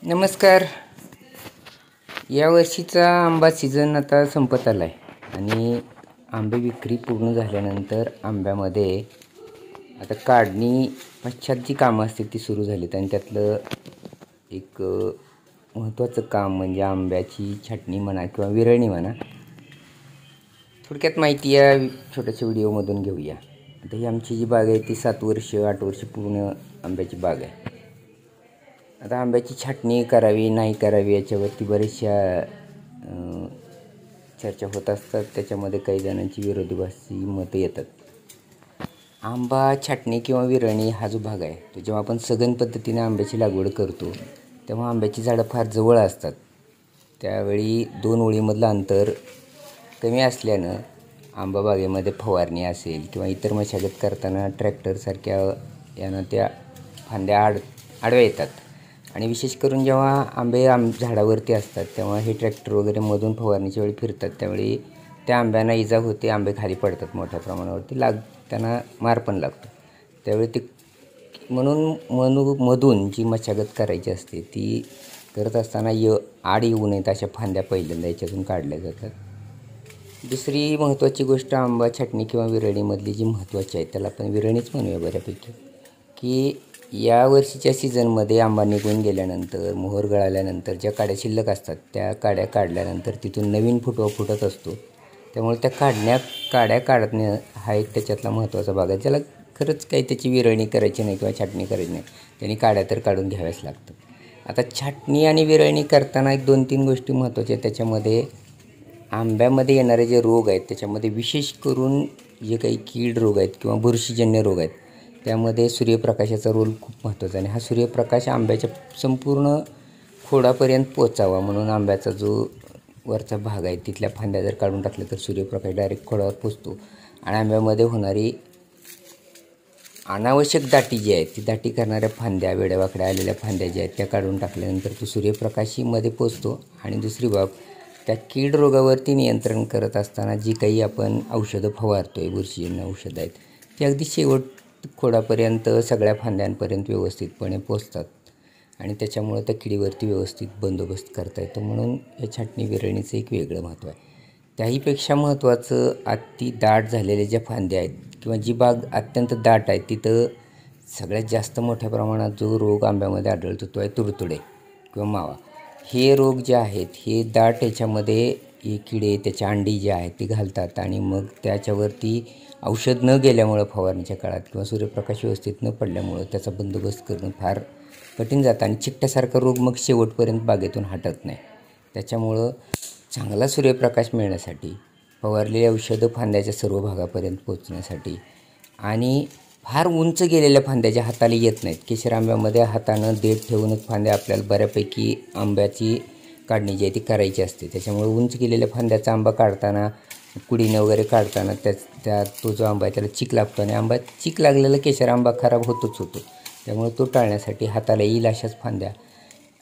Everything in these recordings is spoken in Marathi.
नमस्कार. या वर्षीचा आंबा सीझन आता संपत आला आहे आणि आंबे विक्री पूर्ण झाल्यानंतर आंब्यामध्ये आता काढणी पश्चात जी कामं असतील ती सुरू झालीत आणि त्यातलं एक महत्त्वाचं काम म्हणजे आंब्याची छाटणी म्हणा किंवा विरळणी म्हणा. थोडक्यात माहिती या छोट्याशा व्हिडिओमधून घेऊया. आता ही आमची जी बाग आहे ती 7 वर्ष 8 वर्ष पूर्ण आंब्याची बाग आहे. आता आंब्याची छाटणी करावी नाही करावी याच्यावरती बरेचशा चर्चा होत असतात. त्याच्यामध्ये काही जणांची विरोधाभासी मतं येतात. आंबा छाटणी किंवा विरळणी हा जो भाग आहे तो जेव्हा आपण सघन पद्धतीने आंब्याची लागवड करतो तेव्हा आंब्याची झाडं फार जवळ असतात. त्यावेळी 2 ओळीमधलं अंतर कमी असल्यानं आंबा बागेमध्ये फवारणी असेल किंवा इतर मशागत करताना ट्रॅक्टरसारख्या यानं त्या फांद्या आडव्या येतात आणि विशेष करून जेव्हा आंबे झाडावरती असतात तेव्हा हे ट्रॅक्टर वगैरे मधून फवारणीच्या वेळी फिरतात. त्यावेळी त्या आंब्यांना इजा होते, आंबे खाली पडतात मोठ्या प्रमाणावरती, त्यांना मार पण लागतो. त्यावेळी ते म्हणून मधून जी मशागत करायची असते ती करत असताना आड येऊ नयेत अशा फांद्या पहिल्यांदा याच्यातून काढल्या जातात. दुसरी महत्त्वाची गोष्ट आंबा छाटणी किंवा विरळणीमधली जी महत्त्वाची आहे त्याला आपण विरळणीच म्हणूया बऱ्यापैकी, की या वर्षीच्या सीझनमध्ये आंबा निघून गेल्यानंतर मोहर गळाल्यानंतर ज्या काड्या शिल्लक असतात त्या काड्या काढल्यानंतर तिथून नवीन फुटवा फुटत असतो. त्यामुळे त्या काड्या काढणं हा एक त्याच्यातला महत्त्वाचा भाग आहे. ज्याला खरंच काही त्याची विरळणी करायची नाही किंवा छाटणी करायची नाही त्यांनी काड्या तर काढून घ्याव्याच लागतात. आता छाटणी आणि विरळणी करताना एक 2-3 गोष्टी महत्त्वाच्या आहेत. त्याच्यामध्ये आंब्यामध्ये येणारे जे रोग आहेत त्याच्यामध्ये विशेष करून जे काही कीड रोग आहेत किंवा बुरशीजन्य रोग आहेत त्यामध्ये सूर्यप्रकाशाचा रोल खूप महत्त्वाचा आहे. आणि हा सूर्यप्रकाश आंब्याच्या संपूर्ण खोडापर्यंत पोचावा म्हणून आंब्याचा जो वरचा भाग आहे तिथल्या फांद्या जर काढून टाकल्या तर सूर्यप्रकाश डायरेक्ट खोडावर पोचतो आणि आंब्यामध्ये होणारी अनावश्यक दाटी जी आहे ती दाटी करणाऱ्या फांद्या, वेड्यावाकड्या आलेल्या फांद्या ज्या आहेत त्या काढून टाकल्यानंतर तो सूर्यप्रकाशीमध्ये पोचतो. आणि दुसरी बाब, त्या कीड रोगावरती नियंत्रण करत असताना जी काही आपण औषधं फवारतो आहे, बुरशीजन्य औषधं आहेत, ती अगदी शेवट खोडापर्यंत सगळ्या फांद्यांपर्यंत व्यवस्थितपणे पोचतात आणि त्याच्यामुळं त्या किडीवरती व्यवस्थित बंदोबस्त करता येतो. म्हणून या छाटणी विरळणीचं एक वेगळं महत्त्व आहे. त्याहीपेक्षा महत्त्वाचं, अति दाट झालेल्या ज्या फांद्या आहेत किंवा जी बाग अत्यंत दाट आहे तिथं सगळ्यात जास्त मोठ्या प्रमाणात जो रोग आंब्यामध्ये आढळतो तो आहे तुडतुडे किंवा मावा. हे रोग जे आहेत हे दाट याच्यामध्ये हे किडे त्याच्या अंडी जे आहेत ती घालतात आणि मग त्याच्यावरती औषध न गेल्यामुळं फवारणीच्या काळात किंवा सूर्यप्रकाश व्यवस्थित न पडल्यामुळं त्याचा बंदोबस्त करणं फार कठीण जातं आणि चिकट्यासारखा रोग मग शेवटपर्यंत बागेतून हटत नाही. त्याच्यामुळं चांगला सूर्यप्रकाश मिळण्यासाठी फवारलेली औषधं फांद्याच्या सर्व भागापर्यंत पोचण्यासाठी आणि फार उंच गेलेल्या फांद्या ज्या हाताला येत नाहीत, केशर आंब्यामध्ये हातानं देठ ठेवूनच फांद्या आपल्याला बऱ्यापैकी आंब्याची काढणी जी आहे ती करायची असते. त्याच्यामुळे उंच गेलेल्या फांद्याचा आंबा काढताना कुडीनं वगैरे काढताना तो जो आंबा आहे त्याला चीक लागतो आणि आंबा चीक लागलेला केशर आंबा खराब होतोच होतो. त्यामुळे तो टाळण्यासाठी हाताला येईल अशाच फांद्या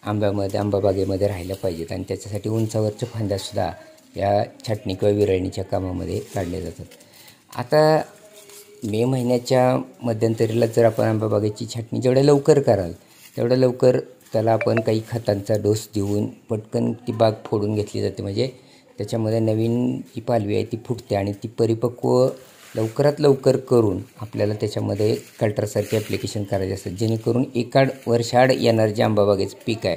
आंबा बागेमध्ये राहिल्या पाहिजेत आणि त्याच्यासाठी उंचावरच्या फांद्यासुद्धा या छाटणी किंवा विरळणीच्या कामामध्ये काढल्या जातात. आता मे महिन्याच्या मध्यंतरीला जर आपण आंबा बागेची छाटणी जेवढ्या लवकर कराल तेवढ्या लवकर त्याला आपण काही खतांचा डोस देऊन पटकन ती बाग फोडून घेतली जाते. म्हणजे त्याच्यामध्ये नवीन जी पालवी आहे ती फुटते आणि ती परिपक्व लवकरात लवकर करून आपल्याला त्याच्यामध्ये कल्टरसारखे ॲप्लिकेशन करायचे असतात जेणेकरून एकाड वर्षाआड येणारं जे आंबा बागेचं पीक आहे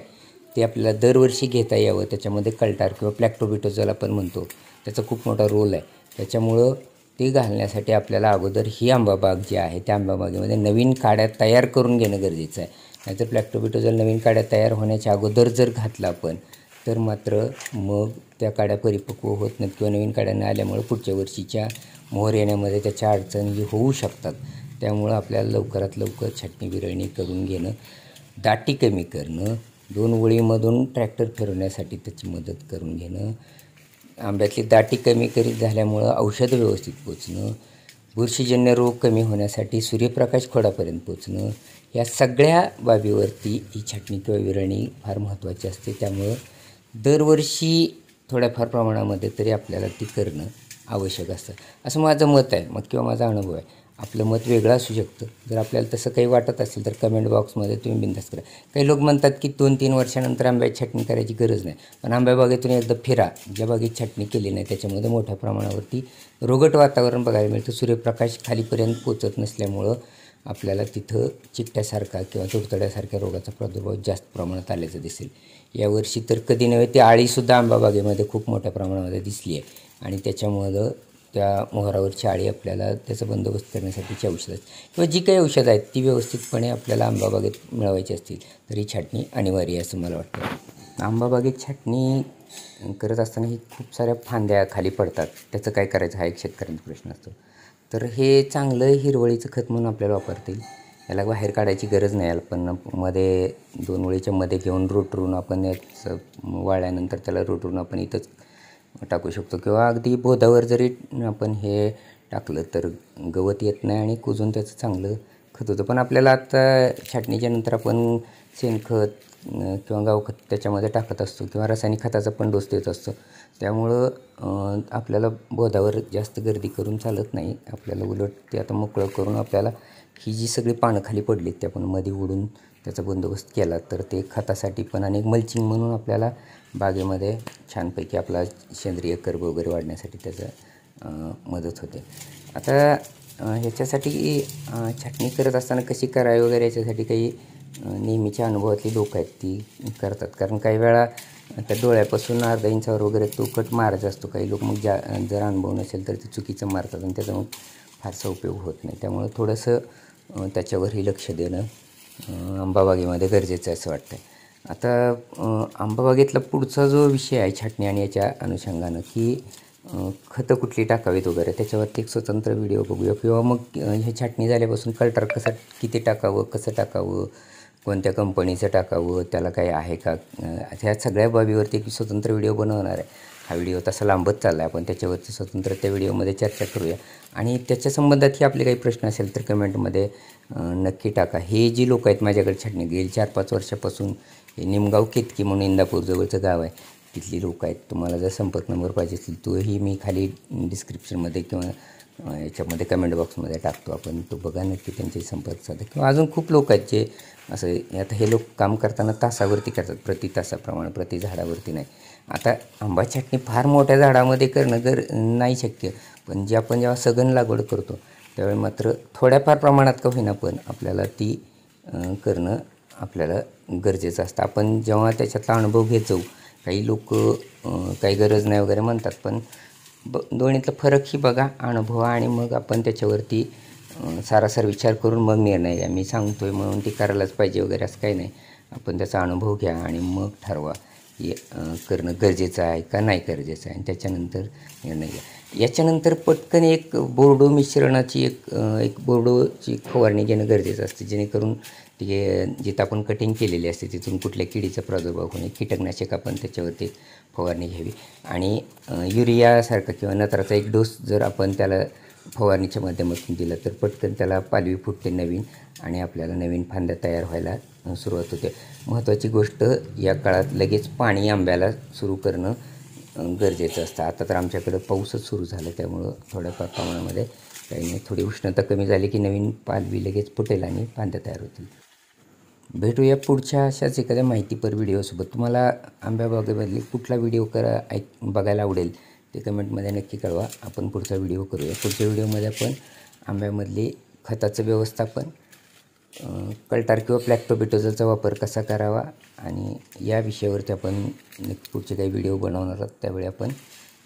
ते आपल्याला दरवर्षी घेता यावं. त्याच्यामध्ये कल्टार किंवा प्लॅक्टोबिटोजल आपण म्हणतो त्याचा खूप मोठा रोल आहे. त्याच्यामुळं ते घालण्यासाठी आपल्याला अगोदर ही आंबा बाग जी आहे त्या आंबा बागेमध्ये नवीन काड्या तयार करून घेणं गरजेचं आहे. नाहीतर प्लॅक्टोबिटोजल नवीन काड्या तयार होण्याच्या अगोदर जर घातला आपण तर मात्र मग त्या काड्या परिपक्व होत नाहीत किंवा नवीन काड्या न आल्यामुळं पुढच्या वर्षीच्या मोहर येण्यामध्ये त्याच्या अडचणी होऊ शकतात. त्यामुळं आपल्याला लवकरात लवकर छाटणी विरळणी करून घेणं, दाटी कमी करणं, 2 ओळीमधून ट्रॅक्टर फिरवण्यासाठी त्याची मदत करून घेणं, आंब्यातली दाटी कमी करीत झाल्यामुळं औषधं व्यवस्थित पोचणं, बुरशीजन्य रोग कमी होण्यासाठी सूर्यप्रकाश खोडापर्यंत पोचणं, या सगळ्या बाबीवरती ही छाटणी किंवा विरळणी फार महत्त्वाची असते. त्यामुळं दरवर्षी थोड्याफार प्रमाणामध्ये तरी आपल्याला ती करणं आवश्यक असतं असं माझं मत आहे मग किंवा माझा अनुभव आहे. आपलं मत वेगळं असू शकतं. जर आपल्याला तसं काही वाटत असेल तर कमेंट बॉक्समध्ये तुम्ही बिनधास्त करा. काही लोक म्हणतात की 2-3 वर्षानंतर आंब्याची छाटणी करायची गरज नाही, पण आंब्या बागेतून एकदा फिरा, ज्या बागेत छाटणी केली नाही त्याच्यामध्ये मोठ्या प्रमाणावरती रोगट वातावरण बघायला मिळतं. सूर्यप्रकाश खालीपर्यंत पोचत नसल्यामुळं आपल्याला तिथं चिकट्यासारखा किंवा तुडतड्यासारख्या रोगाचा प्रादुर्भाव जास्त प्रमाणात आल्याचं दिसेल. यावर्षी तर कधी नव्हे ती आळीसुद्धा आंबाबागेमध्ये खूप मोठ्या प्रमाणामध्ये दिसली आहे आणि त्याच्यामुळं त्या मोहरावरची आळी आपल्याला त्याचा बंदोबस्त करण्यासाठीची औषधं किंवा जी काही औषधं आहेत ती व्यवस्थितपणे आपल्याला आंबाबागेत मिळवायची असतील तर ही छाटणी अनिवार्य आहे असं मला वाटतं. आंबाबागेत छाटणी करत असताना ही खूप साऱ्या फांद्या खाली पडतात, त्याचं काय करायचं हा एक शेतकऱ्यांचा प्रश्न असतो. तर हे चांगलं हिरवळीचं खत म्हणून आपल्याला वापरता येईल. याला बाहेर काढायची गरज नाही. याला पण मध्ये 2 ओळीच्या मध्ये घेऊन रोटरून आपण याचं वाळल्यानंतर त्याला रोटरून आपण इथंच टाकू शकतो किंवा अगदी बोधावर जरी आपण हे टाकलं तर गवत येत नाही आणि कुजून त्याचं चांगलं खत होतं. पण आपल्याला आता छाटणीच्या नंतर आपण शेणखत किंवा गावखत त्याच्यामध्ये टाकत असतो किंवा रासायनिक खताचा पण डोस देत असतो. त्यामुळं आपल्याला बोधावर जास्त गर्दी करून चालत नाही. आपल्याला उलट ते आता मोकळं करून आपल्याला ही जी सगळी पानं खाली पडली ते आपण मध्ये ओढून त्याचा बंदोबस्त केला तर ते खतासाठी पण आणि मल्चिंग म्हणून आपल्याला बागेमध्ये छानपैकी आपला सेंद्रिय कर्ब वगैरे वाढण्यासाठी त्याचं मदत होते. आता ह्याच्यासाठी छाटणी करत असताना कशी करावी वगैरे याच्यासाठी काही नेहमीच्या अनुभवातली लोक आहेत ती करतात. कारण काही वेळा त्या डोळ्यापासून अर्धा इंचावर वगैरे तो कट मारायचा असतो. काही लोक मग जर अनुभव नसेल तर ते चुकीचं मारतात आणि त्याचा मग फारसा उपयोग होत नाही. त्यामुळं थोडंसं त्याच्यावरही लक्ष देणं आंबाबागेमध्ये गरजेचं आहे असं वाटतं. आता आंबाबागेतला पुढचा जो विषय आहे छाटणी आणि याच्या अनुषंगानं की खतं कुठली टाकावीत वगैरे त्याच्यावरती एक स्वतंत्र व्हिडिओ बघूया किंवा मग हे छाटणी झाल्यापासून कल्टर किती टाकावं, कसं टाकावं, कोणत्या कंपनीचं टाकावं, त्याला काही आहे का, ह्या सगळ्या बाबीवरती एक स्वतंत्र व्हिडिओ बनवणार आहे. हा व्हिडिओ तसा लांबत चालला आहे, आपण त्याच्यावरती स्वतंत्र त्या व्हिडिओमध्ये चर्चा करूया. आणि त्याच्या संबंधातही आपले काही प्रश्न असेल तर कमेंटमध्ये नक्की टाका. हे जी लोक आहेत माझ्याकडे छाटणी गेली 4-5 वर्षापासून हे निमगाव केतकी म्हणून इंदापूरजवळचं गाव आहे, तिथली लोक आहेत. तुम्हाला जर संपर्क नंबर पाहिजे असेल तोही मी खाली डिस्क्रिप्शनमध्ये किंवा याच्यामध्ये कमेंट बॉक्समध्ये टाकतो. आपण तो बघा नक्की त्यांचे संपर्क साधा. किंवा अजून खूप लोक आहेत जे असं आता हे लोक काम करताना तासावरती करतात, प्रति तासाप्रमाणे, प्रति झाडावरती नाही. आता आंबा छाटणी फार मोठ्या झाडामध्ये करणं नाही शक्य, पण जे आपण जेव्हा सघन लागवड करतो त्यावेळी मात्र थोड्याफार प्रमाणात का होईना पण आपल्याला ती करणं आपल्याला गरजेचं असतं. आपण जेव्हा त्याच्यातला अनुभव घेत जाऊ, काही लोक काही गरज नाही वगैरे म्हणतात, पण दोन्हीतला फरक ही बघा, अनुभव आणि मग आपण त्याच्यावरती सारासार विचार करून मग निर्णय घ्या. मी सांगतो आहे म्हणून ती करायलाच पाहिजे वगैरे असं काही नाही. आपण त्याचा अनुभव घ्या आणि मग ठरवा की करणं गरजेचं आहे का नाही गरजेचं आहे आणि त्याच्यानंतर निर्णय घ्या. याच्यानंतर पटकन एक बोर्डो मिश्रणाची एक बोर्डोची फवारणी घेणं गरजेचं असते, जेणेकरून ते जिथं आपण कटिंग केलेली असते तिथून कुठल्या किडीचा प्रादुर्भाव होणे, कीटकनाशक आपण त्याच्यावरती फवारणी घ्यावी. आणि युरियासारखा किंवा नत्राचा एक डोस जर आपण त्याला फवारणीच्या माध्यमातून दिला तर पटकन त्याला पालवी फुटते नवीन आणि आपल्याला नवीन फांद्या तयार व्हायला सुरुवात होते. महत्त्वाची गोष्ट या काळात लगेच पाणी आंब्याला सुरू करणं गरजेचं असतं. आता तर आमच्याकडं पाऊसच सुरू झाला त्यामुळं थोड्याफार प्रमाणामध्ये काही नाही, थोडी उष्णता कमी झाली की नवीन पालवी लगेच फुटेल आणि फांद्या तयार होतील. भेटूया पुढच्या अशाच एखाद्या माहितीपर व्हिडिओसोबत. तुम्हाला आंब्याबागेमधली कुठला व्हिडिओ बघायला आवडेल ते कमेंटमध्ये नक्की कळवा. आपण पुढचा व्हिडिओ करूया. पुढच्या व्हिडिओमध्ये आपण आंब्यामधली खताचं व्यवस्थापन, कल्टार किंवा प्लॅक्टोबेटोजलचा वापर कसा करावा आणि या विषयावरती आपण पुढचे काही व्हिडिओ बनवणार आहोत. त्यावेळी आपण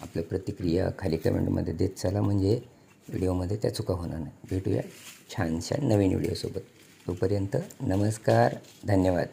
आपल्या प्रतिक्रिया खाली कमेंटमध्ये देत चला, म्हणजे व्हिडिओमध्ये त्या चुका होणार नाही. भेटूया छानशा नवीन व्हिडिओसोबत. तोपर्यंत नमस्कार, धन्यवाद.